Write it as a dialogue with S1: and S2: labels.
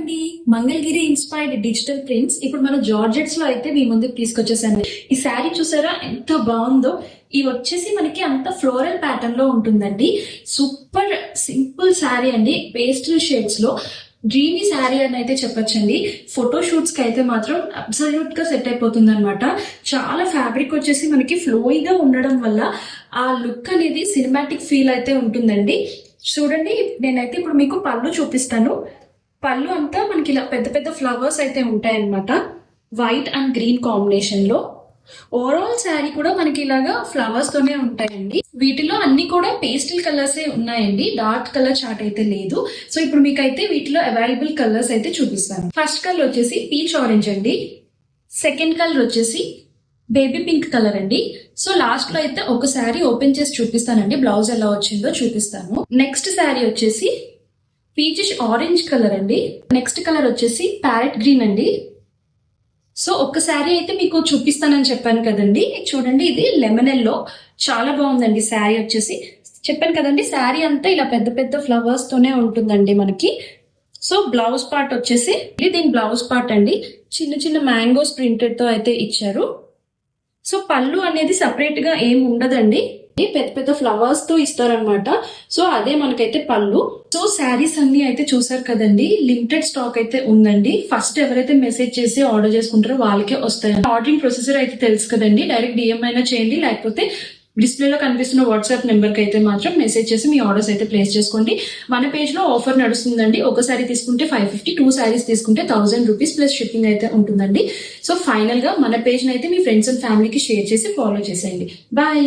S1: అండి, Mangalagiri inspired digital prints ఇప్పుడు మన జార్జెట్స్ లో అయితే మీ ముందుకు తీసుకొచ్చేసాను. ఈ శారీ చూసారా ఎంత బాగుందో. ఇవి వచ్చేసి మనకి అంత ఫ్లోరల్ ప్యాటర్న్ లో ఉంటుందండి. సూపర్ సింపుల్ శారీ అండి, పేస్టల్ షేడ్స్ లో డ్రీమీ శారీ అని అయితే చెప్పొచ్చండి. ఫోటో షూట్స్ కి అయితే మాత్రం అబ్సల్యూట్ గా సెట్ అయిపోతుంది అనమాట. చాలా ఫ్యాబ్రిక్ వచ్చేసి మనకి ఫ్లోయిగా ఉండడం వల్ల ఆ లుక్ అనేది సినిమాటిక్ ఫీల్ అయితే ఉంటుందండి. చూడండి, నేనైతే ఇప్పుడు మీకు పళ్ళు చూపిస్తాను. పళ్ళు అంతా మనకి ఇలా పెద్ద పెద్ద ఫ్లవర్స్ అయితే ఉంటాయన్నమాట, వైట్ అండ్ గ్రీన్ కాంబినేషన్ లో. ఓవరాల్ శారీ కూడా మనకి ఇలాగా ఫ్లవర్స్ తోనే ఉంటాయండి. వీటిలో అన్ని కూడా పేస్టల్ కలర్స్ ఉన్నాయండి, డార్క్ కలర్ చార్ట్ అయితే లేదు. సో ఇప్పుడు మీకైతే వీటిలో అవైలబుల్ కలర్స్ అయితే చూపిస్తాను. ఫస్ట్ కలర్ వచ్చేసి పీచ్ ఆరెంజ్ అండి. సెకండ్ కలర్ వచ్చేసి బేబీ పింక్ కలర్ అండి. సో లాస్ట్ లో అయితే ఒక శారీ ఓపెన్ చేసి చూపిస్తానండి, బ్లౌజ్ ఎలా వచ్చిందో చూపిస్తాను. నెక్స్ట్ శారీ వచ్చేసి పీచిష్ ఆరెంజ్ కలర్ అండి. నెక్స్ట్ కలర్ వచ్చేసి ప్యారెట్ గ్రీన్ అండి. సో ఒక శారీ అయితే మీకు చూపిస్తానని చెప్పాను కదండి, చూడండి ఇది లెమన్ ఎల్లో. చాలా బాగుందండి శారీ వచ్చేసి. చెప్పాను కదండి, శారీ అంతా ఇలా పెద్ద పెద్ద ఫ్లవర్స్ తోనే ఉంటుందండి మనకి. సో బ్లౌజ్ పార్ట్ వచ్చేసి దీని బ్లౌజ్ పార్ట్ అండి, చిన్న చిన్న మ్యాంగోస్ ప్రింటెడ్ తో అయితే ఇచ్చారు. సో పళ్ళు అనేది సపరేట్ గా ఏం ఉండదండి, పెద్ద పెద్ద ఫ్లవర్స్ తో ఇస్తారనమాట. సో అదే మనకైతే పళ్ళు. సో శారీస్ అన్ని అయితే చూసారు కదండి, లిమిటెడ్ స్టాక్ అయితే ఉందండి. ఫస్ట్ ఎవరైతే మెసేజ్ చేసి ఆర్డర్ చేసుకుంటారో వాళ్ళకే వస్తాయి. ఆర్డరింగ్ ప్రొసీజర్ అయితే తెలుసు కదండి, డైరెక్ట్ డిఎం అయినా చేయండి, లేకపోతే డిస్ప్లేలో కనిపిస్తున్న వాట్సాప్ నెంబర్కి అయితే మాత్రం మెసేజ్ చేసి మీ ఆర్డర్స్ అయితే ప్లేస్ చేసుకోండి. మన పేజ్ లో ఆఫర్ నడుస్తుందండి. ఒక శారీ తీసుకుంటే 550, 2 శారీస్ తీసుకుంటే 1000 రూపీస్ ప్లస్ షిప్పింగ్ అయితే ఉంటుందండి. సో ఫైనల్ గా మన పేజ్ అయితే మీ ఫ్రెండ్స్ అండ్ ఫ్యామిలీకి షేర్ చేసి ఫాలో చేసేయండి. బాయ్.